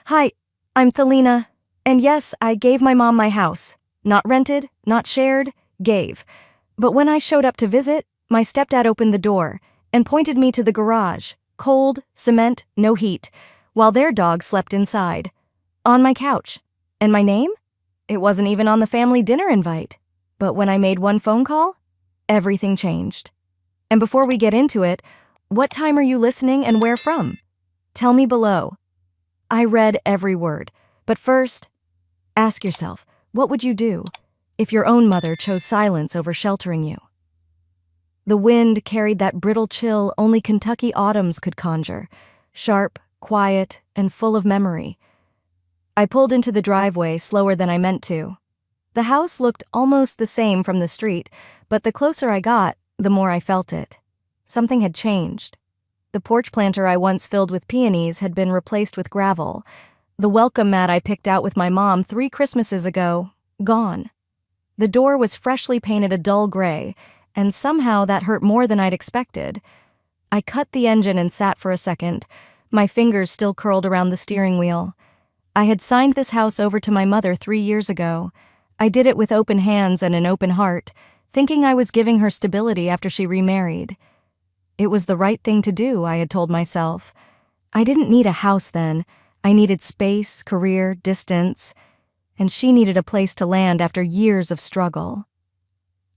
Hi, I'm Thelina. And yes, I gave my mom my house. Not rented, not shared, gave. But when I showed up to visit, my stepdad opened the door and pointed me to the garage. Cold, cement, no heat, while their dog slept inside. On my couch. And my name? It wasn't even on the family dinner invite. But when I made one phone call, everything changed. And before we get into it, what time are you listening and where from? Tell me below. I read every word, but first, ask yourself, what would you do if your own mother chose silence over sheltering you? The wind carried that brittle chill only Kentucky autumns could conjure, sharp, quiet, and full of memory. I pulled into the driveway slower than I meant to. The house looked almost the same from the street, but the closer I got, the more I felt it. Something had changed. The porch planter I once filled with peonies had been replaced with gravel. The welcome mat I picked out with my mom 3 Christmases ago, gone. The door was freshly painted a dull gray, and somehow that hurt more than I'd expected. I cut the engine and sat for a second, my fingers still curled around the steering wheel. I had signed this house over to my mother 3 years ago. I did it with open hands and an open heart, thinking I was giving her stability after she remarried. It was the right thing to do, I had told myself. I didn't need a house then. I needed space, career, distance, and she needed a place to land after years of struggle.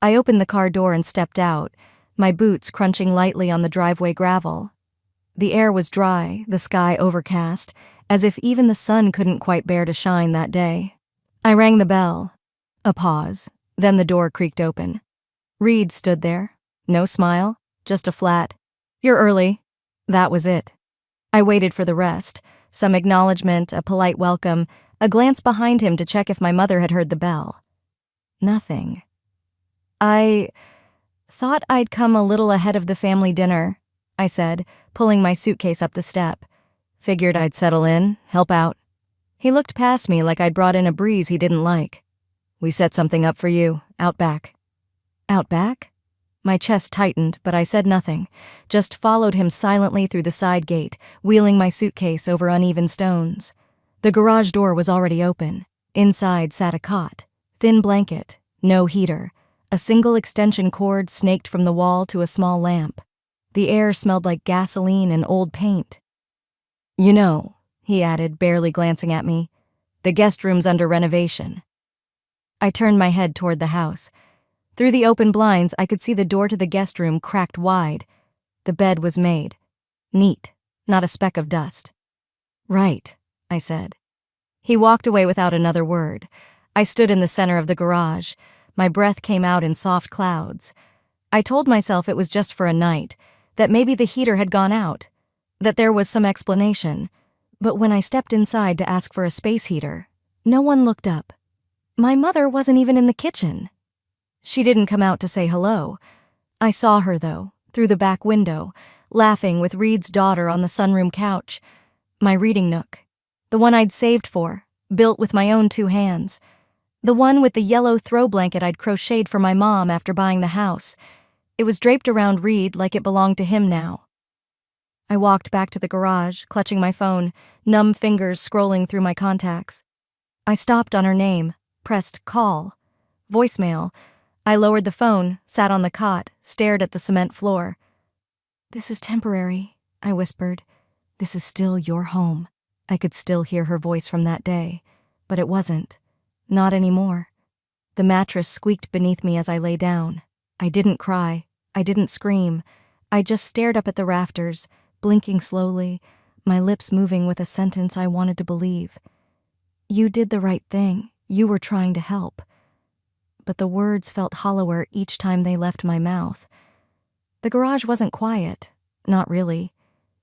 I opened the car door and stepped out, my boots crunching lightly on the driveway gravel. The air was dry, the sky overcast, as if even the sun couldn't quite bear to shine that day. I rang the bell. A pause, then the door creaked open. Reed stood there, no smile. Just a flat, "You're early." That was it. I waited for the rest, some acknowledgement, a polite welcome, a glance behind him to check if my mother had heard the bell. Nothing. I thought I'd come a little ahead of the family dinner, I said, pulling my suitcase up the step. Figured I'd settle in, help out. He looked past me like I'd brought in a breeze he didn't like. "We set something up for you, out back." Out back? My chest tightened, but I said nothing, just followed him silently through the side gate, wheeling my suitcase over uneven stones. The garage door was already open. Inside sat a cot, thin blanket, no heater, a single extension cord snaked from the wall to a small lamp. The air smelled like gasoline and old paint. "You know," he added, barely glancing at me, "the guest room's under renovation." I turned my head toward the house. Through the open blinds, I could see the door to the guest room cracked wide. The bed was made. Neat, not a speck of dust. "Right," I said. He walked away without another word. I stood in the center of the garage. My breath came out in soft clouds. I told myself it was just for a night, that maybe the heater had gone out, that there was some explanation. But when I stepped inside to ask for a space heater, no one looked up. My mother wasn't even in the kitchen. She didn't come out to say hello. I saw her, though, through the back window, laughing with Reed's daughter on the sunroom couch. My reading nook. The one I'd saved for, built with my own 2 hands. The one with the yellow throw blanket I'd crocheted for my mom after buying the house. It was draped around Reed like it belonged to him now. I walked back to the garage, clutching my phone, numb fingers scrolling through my contacts. I stopped on her name, pressed call. Voicemail. I lowered the phone, sat on the cot, stared at the cement floor. "This is temporary," I whispered. "This is still your home." I could still hear her voice from that day, but it wasn't. Not anymore. The mattress squeaked beneath me as I lay down. I didn't cry. I didn't scream. I just stared up at the rafters, blinking slowly, my lips moving with a sentence I wanted to believe. "You did the right thing. You were trying to help." But the words felt hollower each time they left my mouth. The garage wasn't quiet. Not really.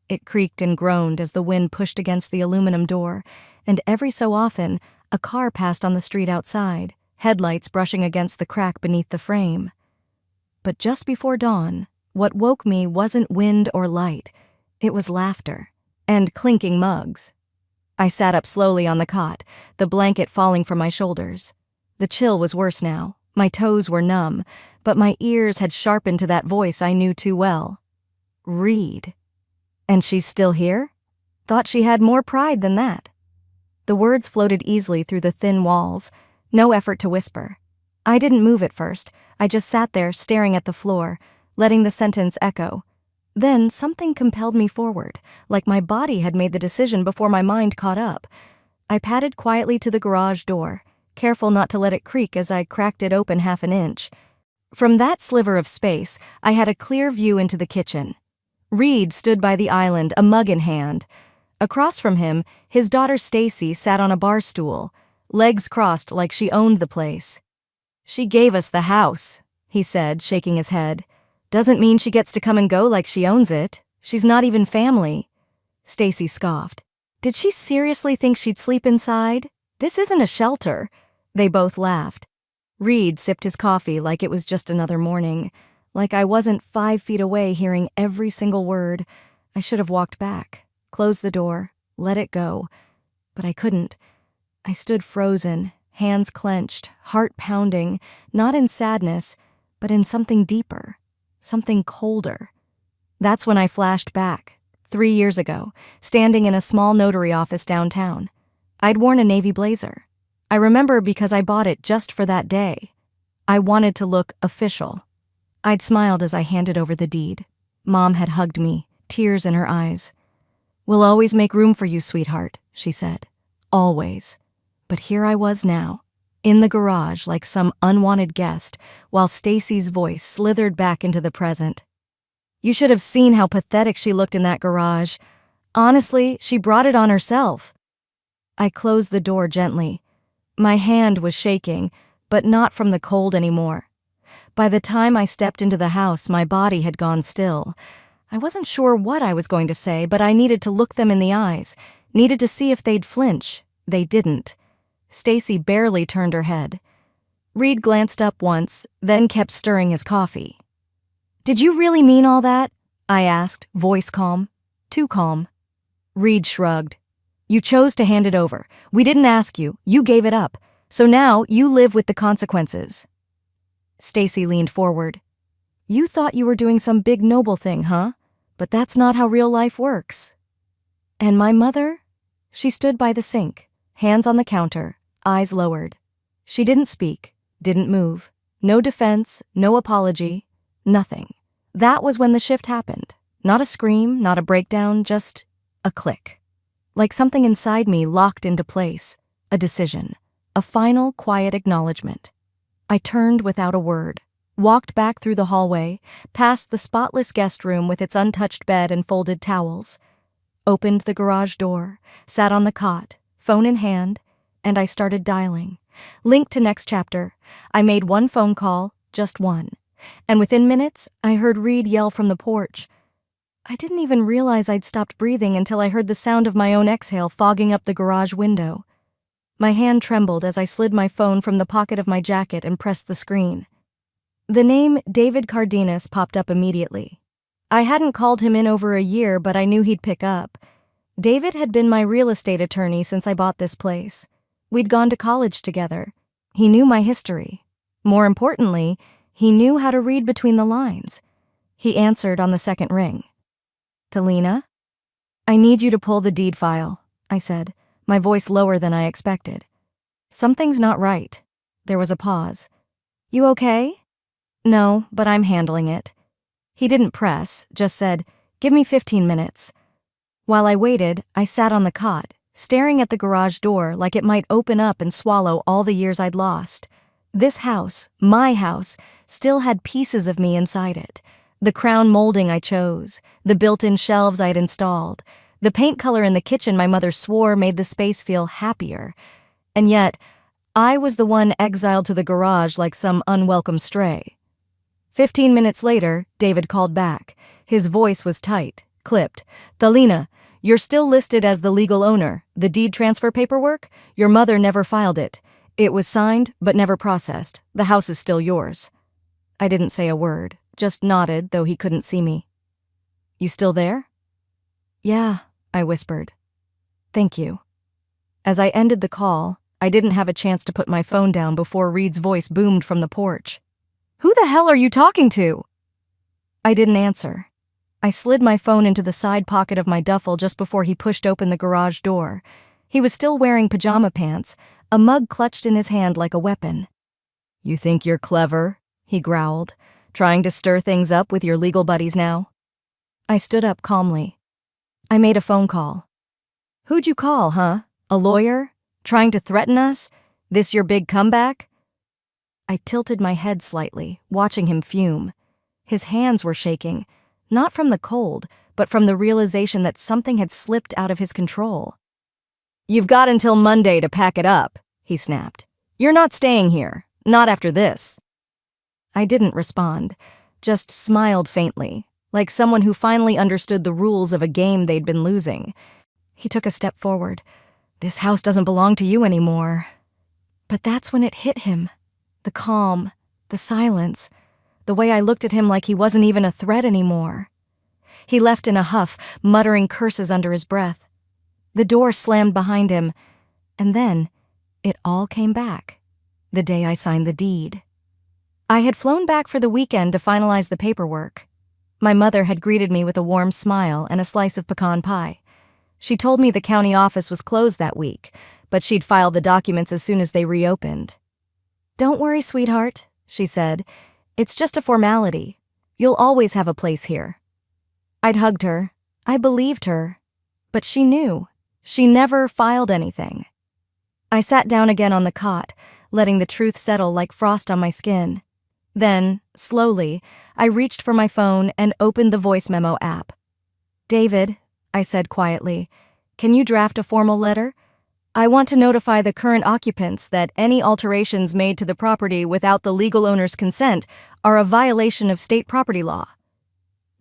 It creaked and groaned as the wind pushed against the aluminum door, and every so often, a car passed on the street outside, headlights brushing against the crack beneath the frame. But just before dawn, what woke me wasn't wind or light. It was laughter and clinking mugs. I sat up slowly on the cot, the blanket falling from my shoulders. The chill was worse now. My toes were numb, but my ears had sharpened to that voice I knew too well. Reed. And she's still here? Thought she had more pride than that. The words floated easily through the thin walls, no effort to whisper. I didn't move at first. I just sat there staring at the floor, letting the sentence echo. Then something compelled me forward, like my body had made the decision before my mind caught up. I padded quietly to the garage door, careful not to let it creak as I cracked it open half an inch. From that sliver of space, I had a clear view into the kitchen. Reed stood by the island, a mug in hand. Across from him, his daughter Stacy sat on a bar stool, legs crossed like she owned the place. "She gave us the house," he said, shaking his head. "Doesn't mean she gets to come and go like she owns it. She's not even family." Stacy scoffed. Did she seriously think she'd sleep inside? This isn't a shelter. They both laughed. Reed sipped his coffee like it was just another morning, like I wasn't 5 feet away hearing every single word. I should have walked back, closed the door, let it go. But I couldn't. I stood frozen, hands clenched, heart pounding, not in sadness, but in something deeper, something colder. That's when I flashed back, 3 years ago, standing in a small notary office downtown. I'd worn a navy blazer. I remember because I bought it just for that day. I wanted to look official. I'd smiled as I handed over the deed. Mom had hugged me, tears in her eyes. "We'll always make room for you, sweetheart," she said. Always. But here I was now, in the garage like some unwanted guest, while Stacy's voice slithered back into the present. "You should have seen how pathetic she looked in that garage. Honestly, she brought it on herself." I closed the door gently. My hand was shaking, but not from the cold anymore. By the time I stepped into the house, my body had gone still. I wasn't sure what I was going to say, but I needed to look them in the eyes, needed to see if they'd flinch. They didn't. Stacy barely turned her head. Reed glanced up once, then kept stirring his coffee. "Did you really mean all that?" I asked, voice calm. Too calm. Reed shrugged. "You chose to hand it over. We didn't ask you. You gave it up. So now you live with the consequences." Stacy leaned forward. "You thought you were doing some big noble thing, huh? But that's not how real life works." "And my mother?" She stood by the sink, hands on the counter, eyes lowered. She didn't speak, didn't move. No defense, no apology, nothing. That was when the shift happened. Not a scream, not a breakdown, just a click. Like something inside me locked into place. A decision. A final, quiet acknowledgement. I turned without a word, walked back through the hallway, past the spotless guest room with its untouched bed and folded towels, opened the garage door, sat on the cot, phone in hand, and I started dialing. Link to next chapter. I made one phone call, just one. And within minutes, I heard Reed yell from the porch. I didn't even realize I'd stopped breathing until I heard the sound of my own exhale fogging up the garage window. My hand trembled as I slid my phone from the pocket of my jacket and pressed the screen. The name David Cardenas popped up immediately. I hadn't called him in over a year, but I knew he'd pick up. David had been my real estate attorney since I bought this place. We'd gone to college together. He knew my history. More importantly, he knew how to read between the lines. He answered on the second ring. "Talina? I need you to pull the deed file," I said, my voice lower than I expected. "Something's not right." There was a pause. "You okay?" "No, but I'm handling it." He didn't press, just said, "Give me 15 minutes." While I waited, I sat on the cot, staring at the garage door like it might open up and swallow all the years I'd lost. This house, my house, still had pieces of me inside it. The crown molding I chose, the built-in shelves I'd installed, the paint color in the kitchen my mother swore made the space feel happier. And yet, I was the one exiled to the garage like some unwelcome stray. 15 minutes later, David called back. His voice was tight, clipped. "Talina, you're still listed as the legal owner. The deed transfer paperwork? Your mother never filed it. It was signed, but never processed. The house is still yours." I didn't say a word, just nodded, though he couldn't see me. "You still there?" "Yeah," I whispered. "Thank you." As I ended the call, I didn't have a chance to put my phone down before Reed's voice boomed from the porch. "Who the hell are you talking to?" I didn't answer. I slid my phone into the side pocket of my duffel just before he pushed open the garage door. He was still wearing pajama pants, a mug clutched in his hand like a weapon. "You think you're clever?" he growled. "Trying to stir things up with your legal buddies now?" I stood up calmly. "I made a phone call." "Who'd you call, huh? A lawyer? Trying to threaten us? This your big comeback?" I tilted my head slightly, watching him fume. His hands were shaking, not from the cold, but from the realization that something had slipped out of his control. "You've got until Monday to pack it up," he snapped. "You're not staying here, not after this." I didn't respond, just smiled faintly, like someone who finally understood the rules of a game they'd been losing. He took a step forward. "This house doesn't belong to you anymore." But that's when it hit him. The calm, the silence, the way I looked at him like he wasn't even a threat anymore. He left in a huff, muttering curses under his breath. The door slammed behind him, and then it all came back, the day I signed the deed. I had flown back for the weekend to finalize the paperwork. My mother had greeted me with a warm smile and a slice of pecan pie. She told me the county office was closed that week, but she'd file the documents as soon as they reopened. "Don't worry, sweetheart," she said. "It's just a formality. You'll always have a place here." I'd hugged her. I believed her. But she knew. She never filed anything. I sat down again on the cot, letting the truth settle like frost on my skin. Then, slowly, I reached for my phone and opened the voice memo app. "David," I said quietly, "can you draft a formal letter? I want to notify the current occupants that any alterations made to the property without the legal owner's consent are a violation of state property law."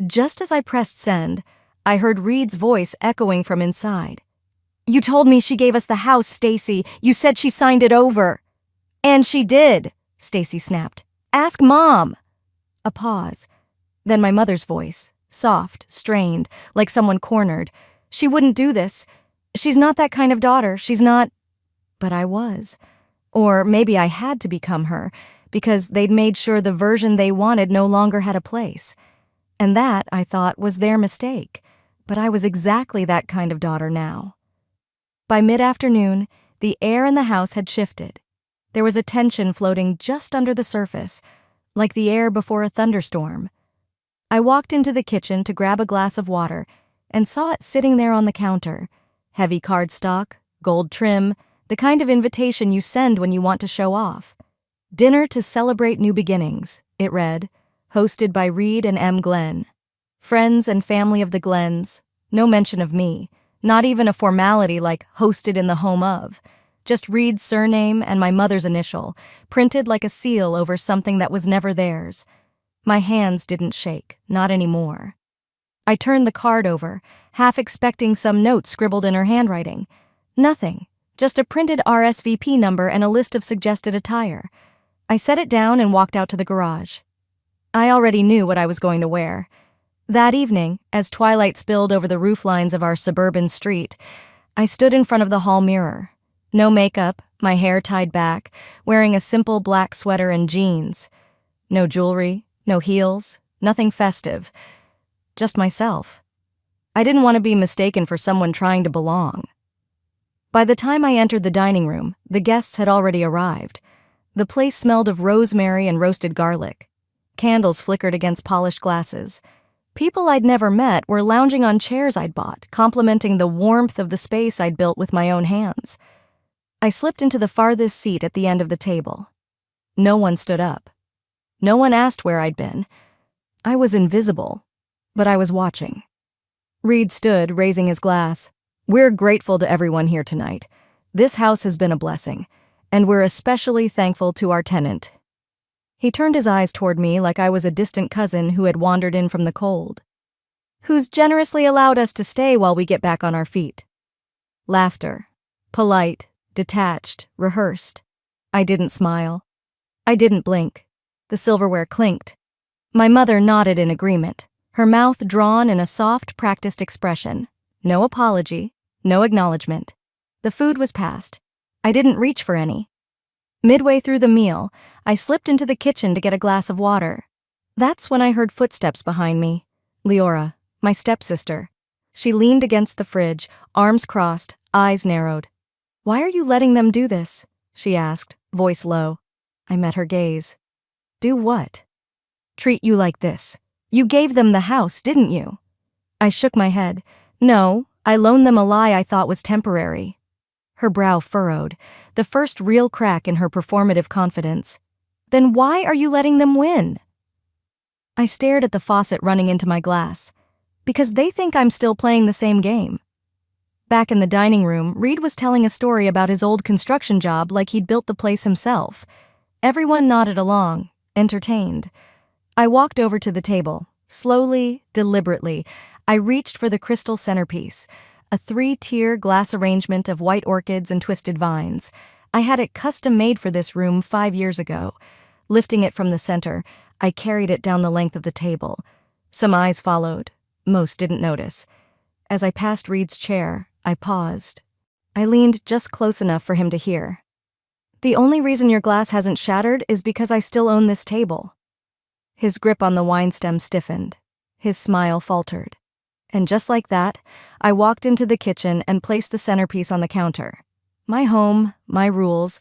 Just as I pressed send, I heard Reed's voice echoing from inside. "You told me she gave us the house, Stacy. You said she signed it over." "And she did," Stacy snapped. "Ask Mom." A pause. Then my mother's voice, soft, strained, like someone cornered. "She wouldn't do this. She's not that kind of daughter. She's not—" But I was. Or maybe I had to become her, because they'd made sure the version they wanted no longer had a place. And that, I thought, was their mistake. But I was exactly that kind of daughter now. By mid-afternoon, the air in the house had shifted. There was a tension floating just under the surface, like the air before a thunderstorm. I walked into the kitchen to grab a glass of water and saw it sitting there on the counter. Heavy cardstock, gold trim, the kind of invitation you send when you want to show off. "Dinner to celebrate new beginnings," it read, hosted by Reed and M. Glenn. Friends and family of the Glens, no mention of me, not even a formality like hosted in the home of. Just Reed's surname and my mother's initial, printed like a seal over something that was never theirs. My hands didn't shake, not anymore. I turned the card over, half expecting some note scribbled in her handwriting. Nothing, just a printed RSVP number and a list of suggested attire. I set it down and walked out to the garage. I already knew what I was going to wear. That evening, as twilight spilled over the rooflines of our suburban street, I stood in front of the hall mirror. No makeup, my hair tied back, wearing a simple black sweater and jeans. No jewelry, no heels, nothing festive. Just myself. I didn't want to be mistaken for someone trying to belong. By the time I entered the dining room, the guests had already arrived. The place smelled of rosemary and roasted garlic. Candles flickered against polished glasses. People I'd never met were lounging on chairs I'd bought, complimenting the warmth of the space I'd built with my own hands. I slipped into the farthest seat at the end of the table. No one stood up. No one asked where I'd been. I was invisible, but I was watching. Reed stood, raising his glass. "We're grateful to everyone here tonight. This house has been a blessing, and we're especially thankful to our tenant." He turned his eyes toward me like I was a distant cousin who had wandered in from the cold. "Who's generously allowed us to stay while we get back on our feet." Laughter. Polite, detached, rehearsed. I didn't smile. I didn't blink. The silverware clinked. My mother nodded in agreement, her mouth drawn in a soft, practiced expression. No apology, no acknowledgement. The food was passed. I didn't reach for any. Midway through the meal, I slipped into the kitchen to get a glass of water. That's when I heard footsteps behind me. Leora, my stepsister. She leaned against the fridge, arms crossed, eyes narrowed. "Why are you letting them do this?" she asked, voice low. I met her gaze. "Do what?" "Treat you like this. You gave them the house, didn't you?" I shook my head. "No, I loaned them a lie I thought was temporary." Her brow furrowed, the first real crack in her performative confidence. "Then why are you letting them win?" I stared at the faucet running into my glass. "Because they think I'm still playing the same game." Back in the dining room, Reed was telling a story about his old construction job like he'd built the place himself. Everyone nodded along, entertained. I walked over to the table. Slowly, deliberately, I reached for the crystal centerpiece, a 3-tier glass arrangement of white orchids and twisted vines. I had it custom-made for this room 5 years ago. Lifting it from the center, I carried it down the length of the table. Some eyes followed. Most didn't notice. As I passed Reed's chair, I paused. I leaned just close enough for him to hear. "The only reason your glass hasn't shattered is because I still own this table." His grip on the wine stem stiffened. His smile faltered. And just like that, I walked into the kitchen and placed the centerpiece on the counter. My home, my rules.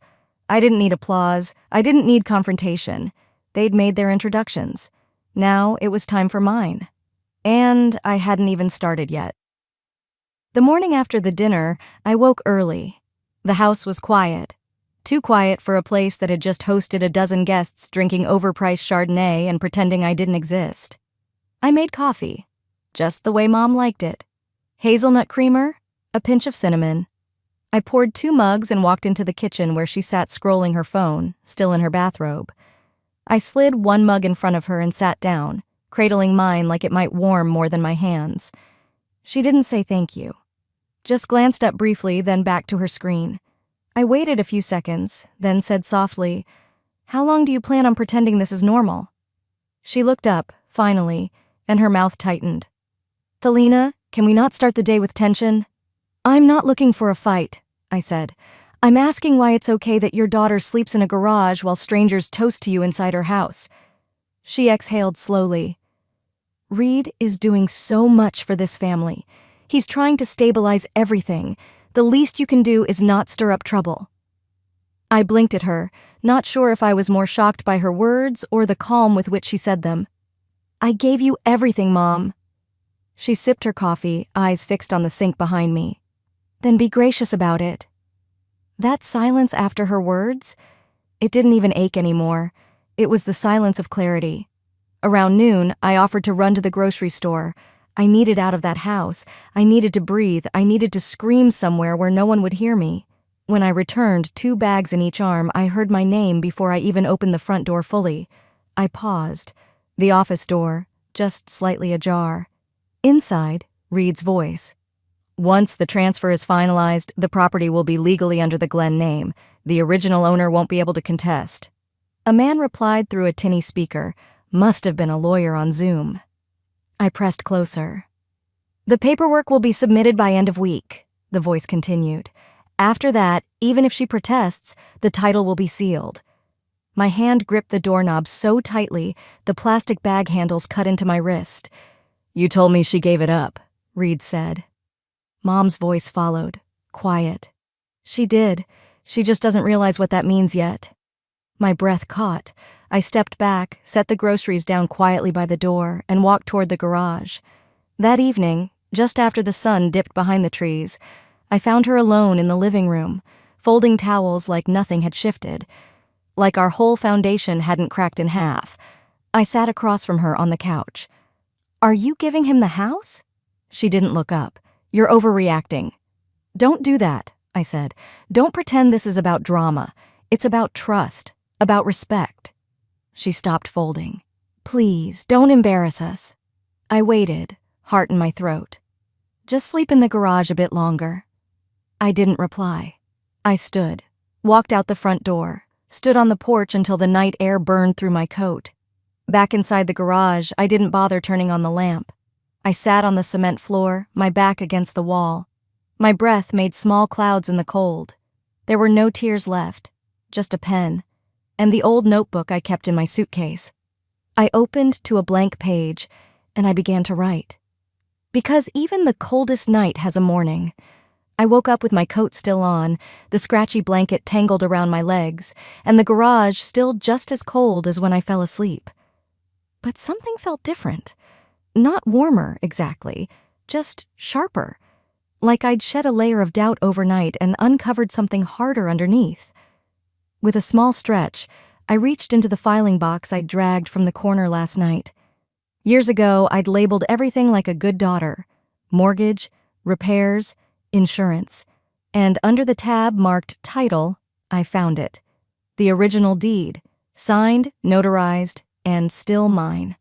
I didn't need applause. I didn't need confrontation. They'd made their introductions. Now it was time for mine. And I hadn't even started yet. The morning after the dinner, I woke early. The house was quiet. Too quiet for a place that had just hosted a dozen guests drinking overpriced Chardonnay and pretending I didn't exist. I made coffee, just the way Mom liked it. Hazelnut creamer, a pinch of cinnamon. I poured 2 mugs and walked into the kitchen where she sat scrolling her phone, still in her bathrobe. I slid 1 mug in front of her and sat down, cradling mine like it might warm more than my hands. She didn't say thank you. Just glanced up briefly, then back to her screen. I waited a few seconds, then said softly, "How long do you plan on pretending this is normal?" She looked up, finally, and her mouth tightened. "Thelina, can we not start the day with tension?" "I'm not looking for a fight," I said. "I'm asking why it's okay that your daughter sleeps in a garage while strangers toast to you inside her house." She exhaled slowly. "Reed is doing so much for this family. He's trying to stabilize everything. The least you can do is not stir up trouble." I blinked at her, not sure if I was more shocked by her words or the calm with which she said them. "I gave you everything, Mom." She sipped her coffee, eyes fixed on the sink behind me. "Then be gracious about it." That silence after her words, it didn't even ache anymore. It was the silence of clarity. Around noon, I offered to run to the grocery store. I needed out of that house. I needed to breathe. I needed to scream somewhere where no one would hear me. When I returned, 2 bags in each arm, I heard my name before I even opened the front door fully. I paused. The office door, just slightly ajar. Inside, Reed's voice. "Once the transfer is finalized, the property will be legally under the Glen name. The original owner won't be able to contest." A man replied through a tinny speaker. Must have been a lawyer on Zoom. I pressed closer. "The paperwork will be submitted by end of week," the voice continued. "After that, even if she protests, the title will be sealed." My hand gripped the doorknob so tightly, the plastic bag handles cut into my wrist. "You told me she gave it up," Reed said. Mom's voice followed, quiet. "She did. She just doesn't realize what that means yet." My breath caught. I stepped back, set the groceries down quietly by the door, and walked toward the garage. That evening, just after the sun dipped behind the trees, I found her alone in the living room, folding towels like nothing had shifted, like our whole foundation hadn't cracked in half. I sat across from her on the couch. "Are you giving him the house?" She didn't look up. "You're overreacting." "Don't do that," I said. "Don't pretend this is about drama. It's about trust, about respect." She stopped folding. "Please, don't embarrass us." I waited, heart in my throat. "Just sleep in the garage a bit longer." I didn't reply. I stood, walked out the front door, stood on the porch until the night air burned through my coat. Back inside the garage, I didn't bother turning on the lamp. I sat on the cement floor, my back against the wall. My breath made small clouds in the cold. There were no tears left, just a pen, and the old notebook I kept in my suitcase. I opened to a blank page, and I began to write. Because even the coldest night has a morning. I woke up with my coat still on, the scratchy blanket tangled around my legs, and the garage still just as cold as when I fell asleep. But something felt different. Not warmer, exactly, just sharper. Like I'd shed a layer of doubt overnight and uncovered something harder underneath. With a small stretch, I reached into the filing box I'd dragged from the corner last night. Years ago, I'd labeled everything like a good daughter: mortgage, repairs, insurance. And under the tab marked title, I found it. The original deed, signed, notarized, and still mine.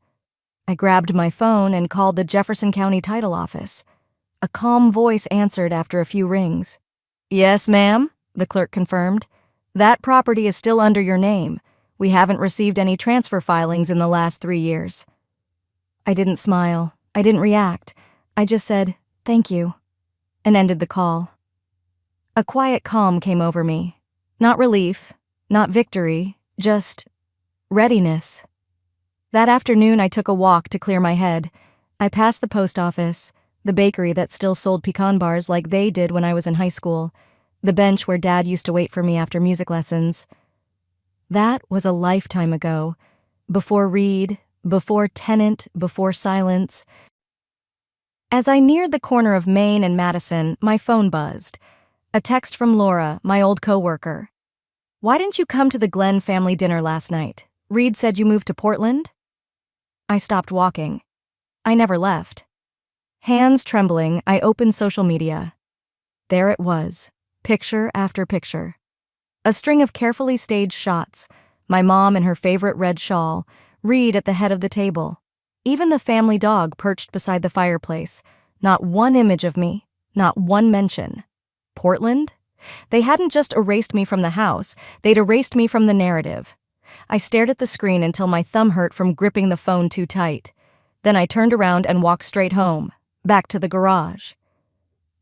I grabbed my phone and called the Jefferson County Title Office. A calm voice answered after a few rings. "Yes, ma'am," the clerk confirmed. "That property is still under your name. We haven't received any transfer filings in the last 3 years." I didn't smile. I didn't react. I just said, "Thank you," and ended the call. A quiet calm came over me. Not relief, not victory, just readiness. That afternoon, I took a walk to clear my head. I passed the post office, the bakery that still sold pecan bars like they did when I was in high school, the bench where Dad used to wait for me after music lessons. That was a lifetime ago. Before Reed, before Tenant, before Silence. As I neared the corner of Main and Madison, my phone buzzed. A text from Laura, my old coworker. "Why didn't you come to the Glenn family dinner last night? Reed said you moved to Portland?" I stopped walking. I never left. Hands trembling, I opened social media. There it was, picture after picture. A string of carefully staged shots, my mom in her favorite red shawl, Reed at the head of the table. Even the family dog perched beside the fireplace. Not one image of me, not one mention. Portland? They hadn't just erased me from the house, they'd erased me from the narrative. I stared at the screen until my thumb hurt from gripping the phone too tight. Then I turned around and walked straight home, back to the garage.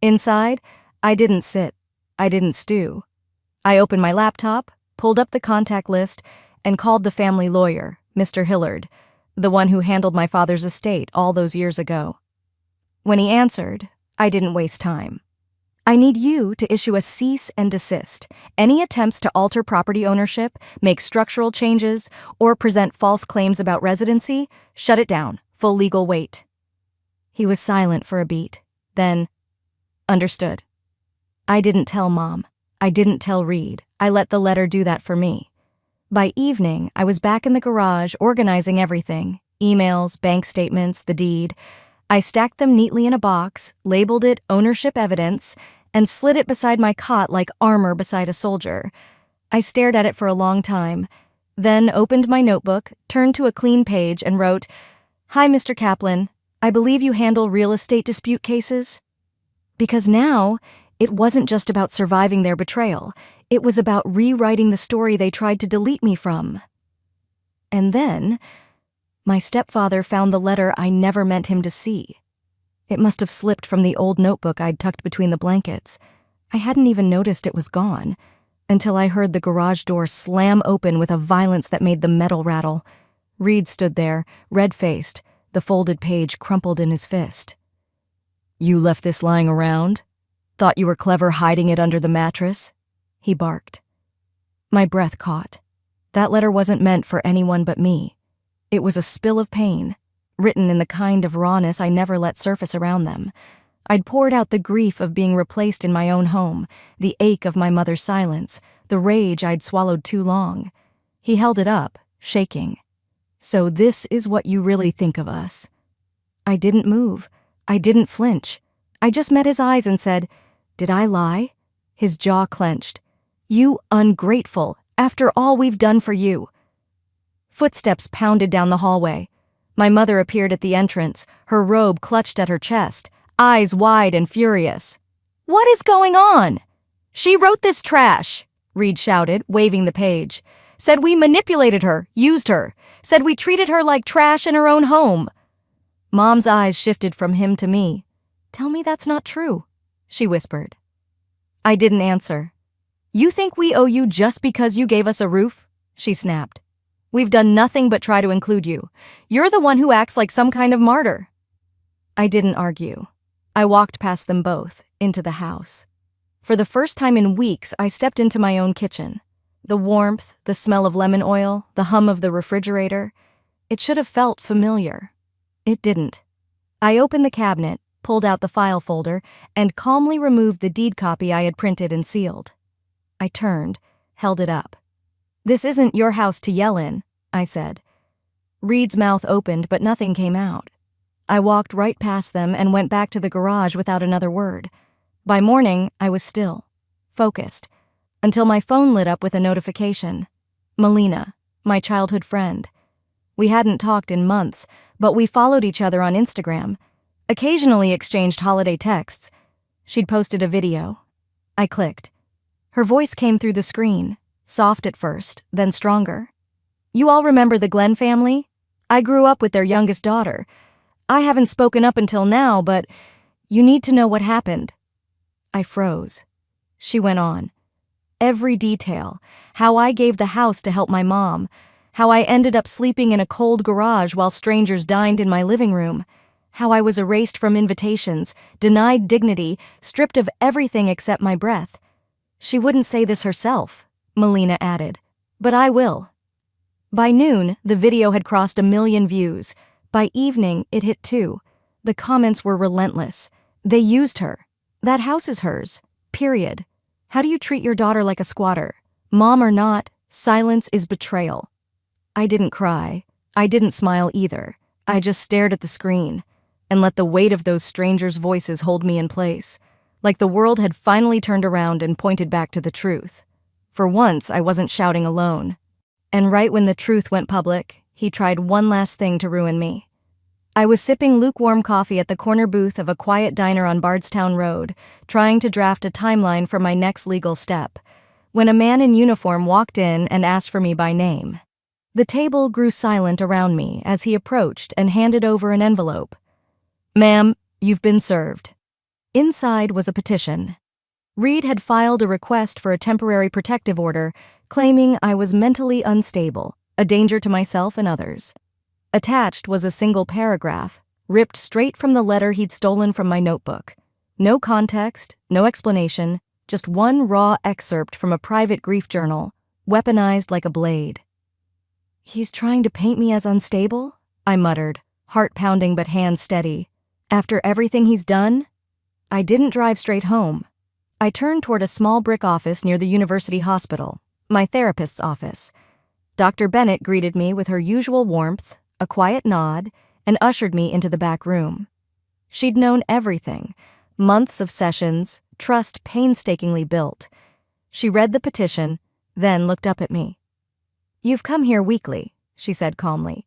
Inside, I didn't sit. I didn't stew. I opened my laptop, pulled up the contact list, and called the family lawyer, Mr. Hillard, the one who handled my father's estate all those years ago. When he answered, I didn't waste time. "I need you to issue a cease and desist. Any attempts to alter property ownership, make structural changes, or present false claims about residency, shut it down. Full legal wait." He was silent for a beat. Then, "Understood." I didn't tell Mom. I didn't tell Reed. I let the letter do that for me. By evening, I was back in the garage organizing everything: emails, bank statements, the deed. I stacked them neatly in a box, labeled it ownership evidence, and slid it beside my cot like armor beside a soldier. I stared at it for a long time, then opened my notebook, turned to a clean page, and wrote, "Hi, Mr. Kaplan. I believe you handle real estate dispute cases?" Because now, it wasn't just about surviving their betrayal. It was about rewriting the story they tried to delete me from. And then, my stepfather found the letter I never meant him to see. It must have slipped from the old notebook I'd tucked between the blankets. I hadn't even noticed it was gone, until I heard the garage door slam open with a violence that made the metal rattle. Reed stood there, red-faced, the folded page crumpled in his fist. "You left this lying around? Thought you were clever hiding it under the mattress?" he barked. My breath caught. That letter wasn't meant for anyone but me. It was a spill of pain, written in the kind of rawness I never let surface around them. I'd poured out the grief of being replaced in my own home, the ache of my mother's silence, the rage I'd swallowed too long. He held it up, shaking. "So this is what you really think of us." I didn't move. I didn't flinch. I just met his eyes and said, "Did I lie?" His jaw clenched. "You ungrateful, after all we've done for you." Footsteps pounded down the hallway. My mother appeared at the entrance, her robe clutched at her chest, eyes wide and furious. "What is going on?" "She wrote this trash," Reed shouted, waving the page. "Said we manipulated her, used her. Said we treated her like trash in her own home." Mom's eyes shifted from him to me. "Tell me that's not true," she whispered. I didn't answer. "You think we owe you just because you gave us a roof?" she snapped. "We've done nothing but try to include you. You're the one who acts like some kind of martyr." I didn't argue. I walked past them both, into the house. For the first time in weeks, I stepped into my own kitchen. The warmth, the smell of lemon oil, the hum of the refrigerator. It should have felt familiar. It didn't. I opened the cabinet, pulled out the file folder, and calmly removed the deed copy I had printed and sealed. I turned, held it up. "This isn't your house to yell in," I said. Reed's mouth opened, but nothing came out. I walked right past them and went back to the garage without another word. By morning, I was still, focused, until my phone lit up with a notification. Melina, my childhood friend. We hadn't talked in months, but we followed each other on Instagram, occasionally exchanged holiday texts. She'd posted a video. I clicked. Her voice came through the screen, soft at first, then stronger. "You all remember the Glenn family? I grew up with their youngest daughter. I haven't spoken up until now, but you need to know what happened." I froze. She went on. Every detail, how I gave the house to help my mom, how I ended up sleeping in a cold garage while strangers dined in my living room, how I was erased from invitations, denied dignity, stripped of everything except my breath. She wouldn't say this herself, Melina added, but I will. By noon, the video had crossed 1 million views. By evening, it hit 2. The comments were relentless. They used her. That house is hers. Period. How do you treat your daughter like a squatter? Mom or not, silence is betrayal. I didn't cry. I didn't smile either. I just stared at the screen and let the weight of those strangers' voices hold me in place, like the world had finally turned around and pointed back to the truth. For once, I wasn't shouting alone. And right when the truth went public, he tried one last thing to ruin me. I was sipping lukewarm coffee at the corner booth of a quiet diner on Bardstown Road, trying to draft a timeline for my next legal step, when a man in uniform walked in and asked for me by name. The table grew silent around me as he approached and handed over an envelope. "Ma'am, you've been served." Inside was a petition. Reed had filed a request for a temporary protective order, claiming I was mentally unstable, a danger to myself and others. Attached was a single paragraph, ripped straight from the letter he'd stolen from my notebook. No context, no explanation, just one raw excerpt from a private grief journal, weaponized like a blade. "He's trying to paint me as unstable?" I muttered, heart pounding but hands steady. "After everything he's done?" I didn't drive straight home. I turned toward a small brick office near the university hospital, my therapist's office. Dr. Bennett greeted me with her usual warmth, a quiet nod, and ushered me into the back room. She'd known everything, months of sessions, trust painstakingly built. She read the petition, then looked up at me. "You've come here weekly," she said calmly.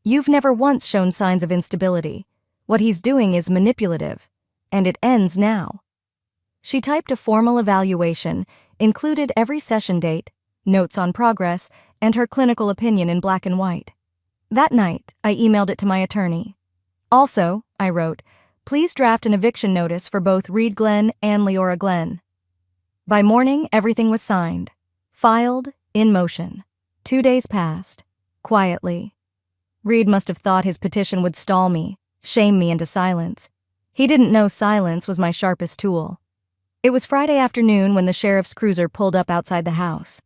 "You've never once shown signs of instability. What he's doing is manipulative, and it ends now." She typed a formal evaluation, included every session date, notes on progress, and her clinical opinion in black and white. That night, I emailed it to my attorney. "Also," I wrote, "please draft an eviction notice for both Reed Glenn and Leora Glenn." By morning, everything was signed, filed, in motion. 2 days passed, quietly. Reed must have thought his petition would stall me, shame me into silence. He didn't know silence was my sharpest tool. It was Friday afternoon when the sheriff's cruiser pulled up outside the house.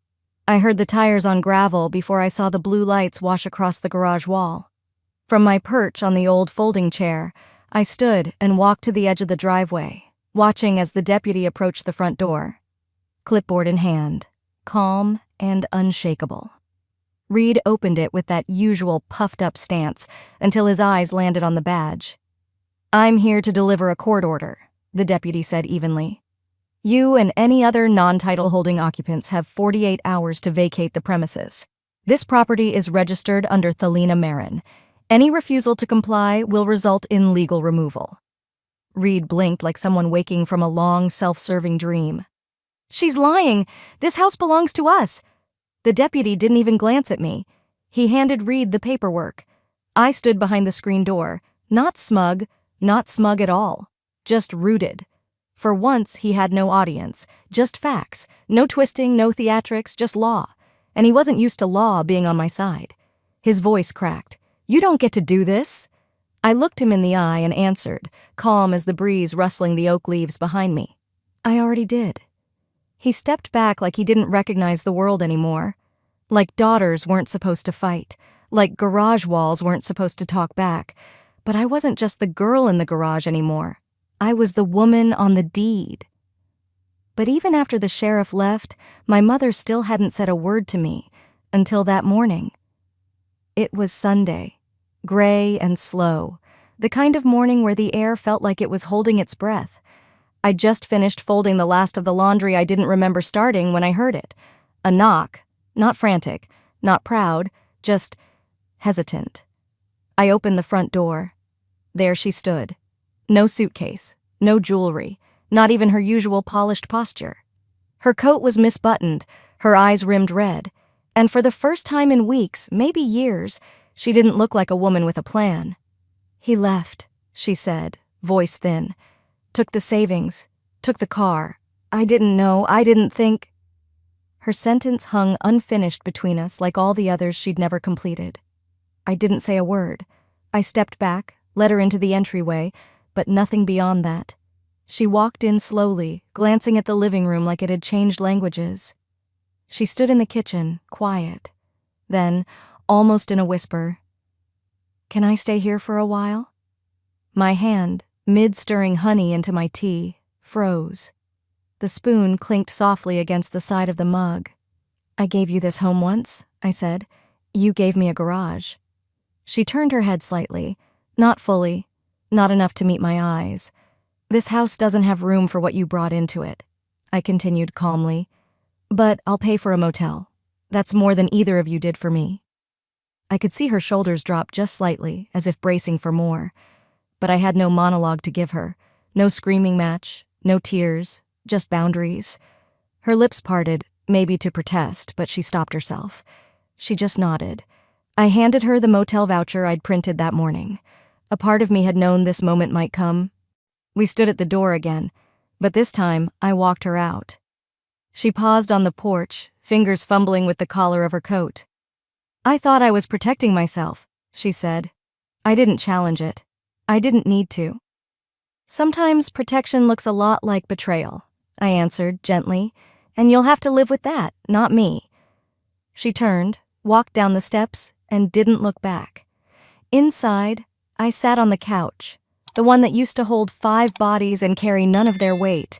I heard the tires on gravel before I saw the blue lights wash across the garage wall. From my perch on the old folding chair, I stood and walked to the edge of the driveway, watching as the deputy approached the front door. Clipboard in hand, calm and unshakable. Reed opened it with that usual puffed-up stance until his eyes landed on the badge. "I'm here to deliver a court order," the deputy said evenly. "You and any other non-title-holding occupants have 48 hours to vacate the premises. This property is registered under Thelina Marin. Any refusal to comply will result in legal removal." Reed blinked like someone waking from a long, self-serving dream. "She's lying! This house belongs to us!" The deputy didn't even glance at me. He handed Reed the paperwork. I stood behind the screen door, not smug at all, just rooted. For once, he had no audience, just facts, no twisting, no theatrics, just law. And he wasn't used to law being on my side. His voice cracked. "You don't get to do this." I looked him in the eye and answered, calm as the breeze rustling the oak leaves behind me. "I already did." He stepped back like he didn't recognize the world anymore. Like daughters weren't supposed to fight. Like garage walls weren't supposed to talk back. But I wasn't just the girl in the garage anymore. I was the woman on the deed. But even after the sheriff left, my mother still hadn't said a word to me until that morning. It was Sunday, gray and slow, the kind of morning where the air felt like it was holding its breath. I'd just finished folding the last of the laundry I didn't remember starting when I heard it. A knock, not frantic, not proud, just hesitant. I opened the front door. There she stood. No suitcase, no jewelry, not even her usual polished posture. Her coat was misbuttoned, her eyes rimmed red, and for the first time in weeks, maybe years, she didn't look like a woman with a plan. "He left," she said, voice thin. "Took the savings, took the car. I didn't know, I didn't think." Her sentence hung unfinished between us like all the others she'd never completed. I didn't say a word. I stepped back, led her into the entryway, but nothing beyond that. She walked in slowly, glancing at the living room like it had changed languages. She stood in the kitchen, quiet. Then, almost in a whisper, "Can I stay here for a while?" My hand, mid-stirring honey into my tea, froze. The spoon clinked softly against the side of the mug. "I gave you this home once," I said. "You gave me a garage." She turned her head slightly, not fully, not enough to meet my eyes. "This house doesn't have room for what you brought into it," I continued calmly. "But I'll pay for a motel. That's more than either of you did for me." I could see her shoulders drop just slightly, as if bracing for more. But I had no monologue to give her, no screaming match, no tears, just boundaries. Her lips parted, maybe to protest, but she stopped herself. She just nodded. I handed her the motel voucher I'd printed that morning. A part of me had known this moment might come. We stood at the door again, but this time I walked her out. She paused on the porch, fingers fumbling with the collar of her coat. "I thought I was protecting myself," she said. I didn't challenge it. I didn't need to. "Sometimes protection looks a lot like betrayal," I answered gently, "and you'll have to live with that, not me." She turned, walked down the steps, and didn't look back. Inside, I sat on the couch, the one that used to hold 5 bodies and carry none of their weight.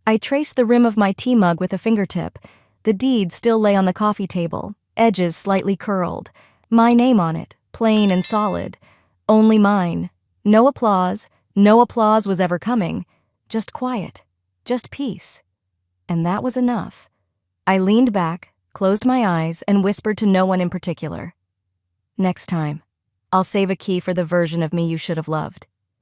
I traced the rim of my tea mug with a fingertip. The deed still lay on the coffee table, edges slightly curled. My name on it, plain and solid. Only mine. No applause was ever coming. Just quiet. Just peace. And that was enough. I leaned back, closed my eyes, and whispered to no one in particular. "Next time, I'll save a key for the version of me you should have loved."